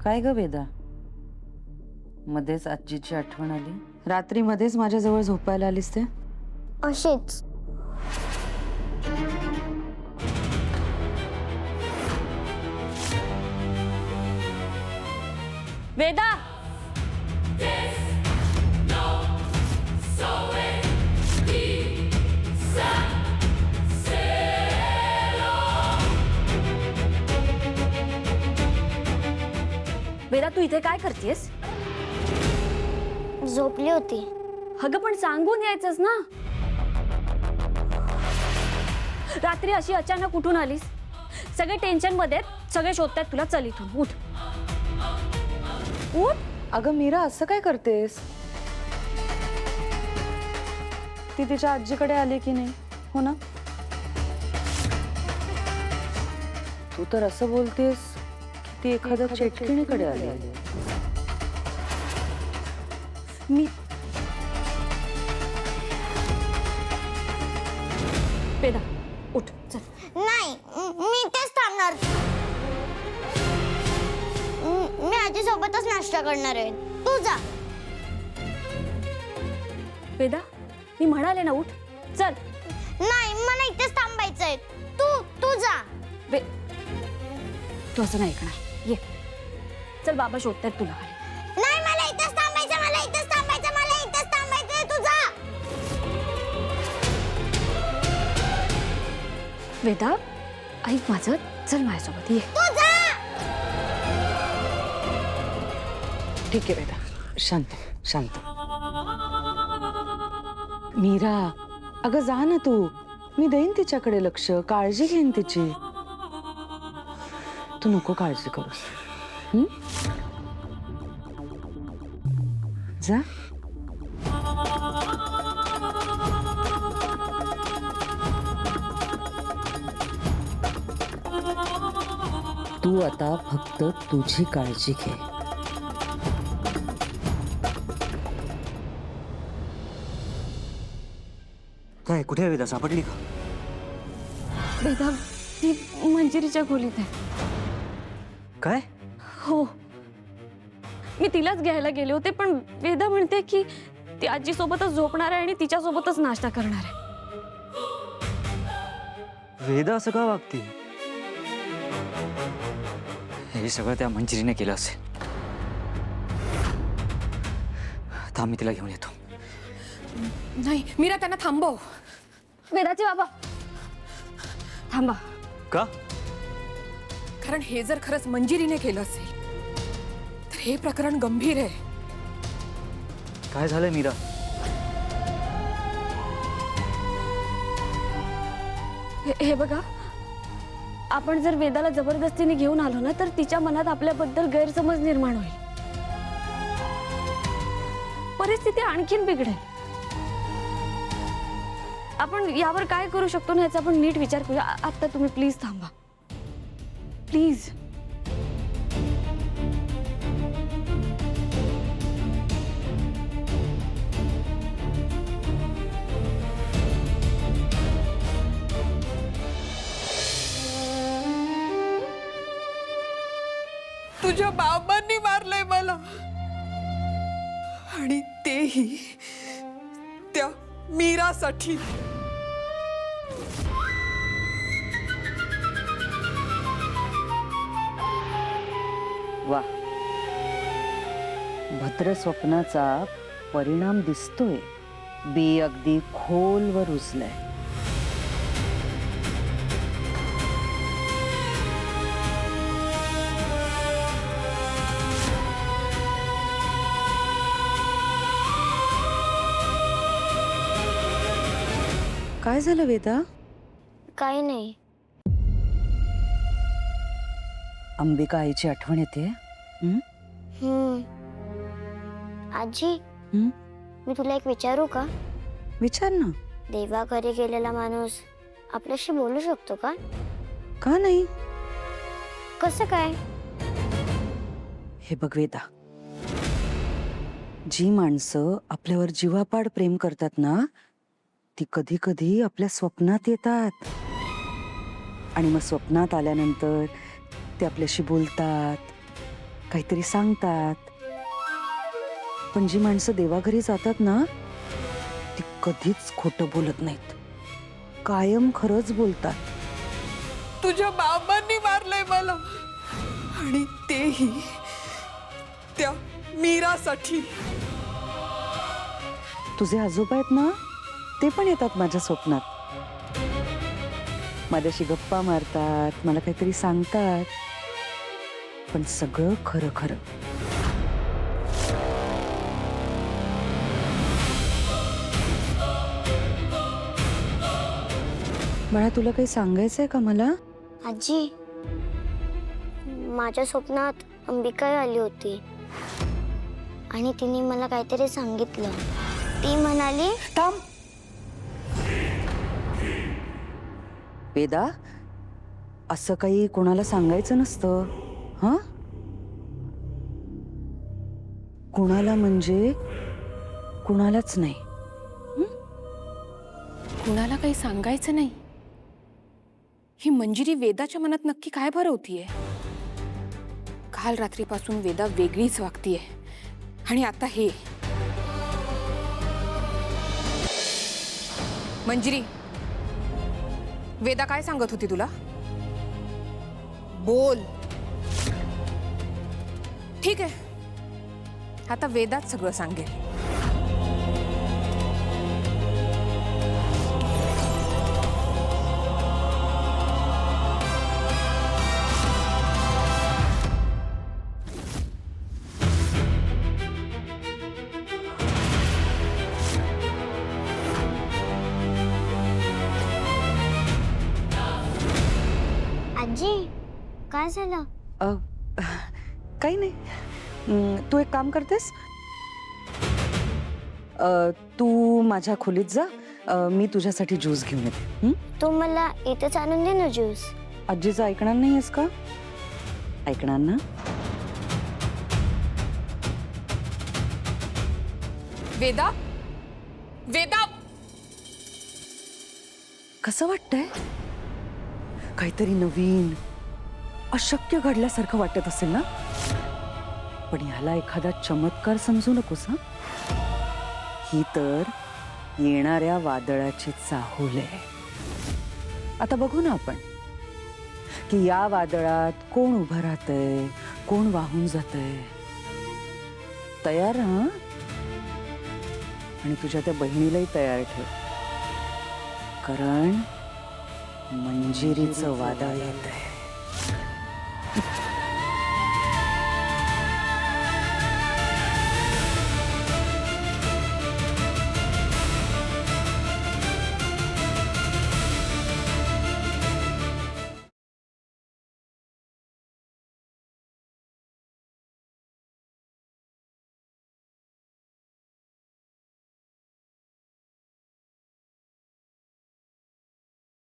काय ग वेदा, मध्येच आजीची आठवण आली? रात्री मध्येच माझ्याजवळ झोपायला आलीस ते? अशीच. वेदा, वेदा तू इथे काय करतेस? झोपली होती. अगं पण सांगून यायचंस ना. रात्री अशी अचानक कुठून आलीस? सगळे टेन्शन मध्ये आहेत, सगळे शोधतात तुला. चल इथून उठ उठ. अगं मीरा, असं काय करतेस? ती तिच्या आजीकडे आली की नाही? हो ना? तू तर असं बोलतेस की ती एखाद्या चेटकिणीकडे आली. मी वेदा उठ चल. नाही, मी तेच थांबणार. मी आजी सोबतच नाश्ता करणार आहे. तू जा. वेदा मी म्हणाले ना उठ चल. नाही, मला इथेच थांबायचंय. तू जा. तू असं नाही ऐकणार. ये चल, बाबा शोधतायत तुला. नाही, मला इथेच थांबायचं. मला इथेच थांबायचं. मला इथेच थांबायचंय. तू जा. वेदा ऐक माझं, चल माझ्यासोबत ये. तू जा. ठीक आहे वेदा, शांत शांत. मीरा, अगं जा ना तू. मी देईन तिच्याकडे लक्ष, काळजी घेईन तिची. तू नको काळजी करूस. जा. तू आता फक्त तुझी काळजी घे. काय, कुठे आहे वेदा? सापडली का? वेदा ती मंजिरीच्या खोलीत आहे. काय? हो, मी तिलाच घ्यायला गेले होते, पण वेदा म्हणते की ती आजी सोबतच झोपणार आहे आणि तिच्या सोबतच नाश्ता करणार आहे. वेदा असं का वागते? हे सगळं त्या मंजिरीने केलं असेल. थांब, मी तिला घेऊन येतो. नाही मीरा, त्यांना थांबव. वेदाचे बाबा थांबा. का? कारण हे जर खरंच मंजिरीने केलं असेल तर हे प्रकरण गंभीर आहे. काय झालंय मीरा? हे बघा, आपण जर वेदाला जबरदस्तीने घेऊन आलो ना तर तिच्या मनात आपल्याबद्दल गैरसमज निर्माण होईल. परिस्थिती आणखीन बिघडेल. आपण यावर काय करू शकतो ना याचा आपण नीट विचार करूया. आता तुम्ही प्लीज थांबा, प्लीज. तुझ्या बाबांनी मारलंय मला, आणि तेही त्या मीरासाठी. वा, भद्र स्वप्नाचा परिणाम दिसतोय. बी अगदी खोलवर रुजलंय. काय झालं वेदा? काही नाही. अंबिका आईची आठवण येते. आजी, मी तुला एक विचारू का? विचार ना. देवाघरी गेलेला माणूस आपल्याशी बोलू शकतो का? का नाही? कसं काय? हे बघ वेदा, जी माणसं आपल्यावर जीवापाड प्रेम करतात ना, ती कधी कधी आपल्या स्वप्नात येतात. आणि मग स्वप्नात आल्यानंतर ते आपल्याशी बोलतात, काहीतरी सांगतात. पण जी माणसं देवाघरी जातात ना, ती कधीच खोटं बोलत नाहीत. कायम खरंच बोलतात. तुझ्या बाबांनी मारलंय मला, आणि तेही त्या मीरासाठी. तुझे आजोबा आहेत ना, ते पण येतात माझ्या स्वप्नात. माझ्याशी गप्पा मारतात, मला काहीतरी सांगतात. पण सगळं खरं खरं. बाळा, तुला काही सांगायचंय का मला? आजी, माझ्या स्वप्नात अंबिका आली होती आणि तिने मला काहीतरी सांगितलं. ती म्हणाली, थांब वेदा, असं काही कोणाला सांगायचं नसतं. हा, कुणाला म्हणजे कुणालाच नाही. कुणाला काही सांगायचं नाही? ही मंजिरी वेदाच्या मनात नक्की काय भरवतीये? काल रात्रीपासून वेदा वेगळीच वागतीये, आणि आता हे. मंजिरी, वेदा काय सांगत होती तुला? बोल. ठीक आहे, आता वेदाच सगळं सांगेल. आजी, काय झालं? काही नाही. तू एक काम करतेस, तू माझ्या खोलीत जा. मी तुझ्यासाठी ज्यूस घेऊन येते. तू मला इथेच आणून दे ना ज्यूस. आजीचं ऐकणार नाहीयेस का? ऐकणार ना? वेदा, वेदा, कसं वाटतंय? काहीतरी नवीन, अशक्य घडल्यासारखं वाटत असेल ना? पण ह्याला एखादा चमत्कार समजू नकोस. हा, ही तर येणाऱ्या वादळाची चाहूल आहे. आता बघू ना आपण की या वादळात कोण उभं राहतंय, कोण वाहून जातंय. तयार हा? आणि तुझ्या त्या बहिणीलाही तयार ठेव, कारण मंजिरीचं वादळ येत आहे.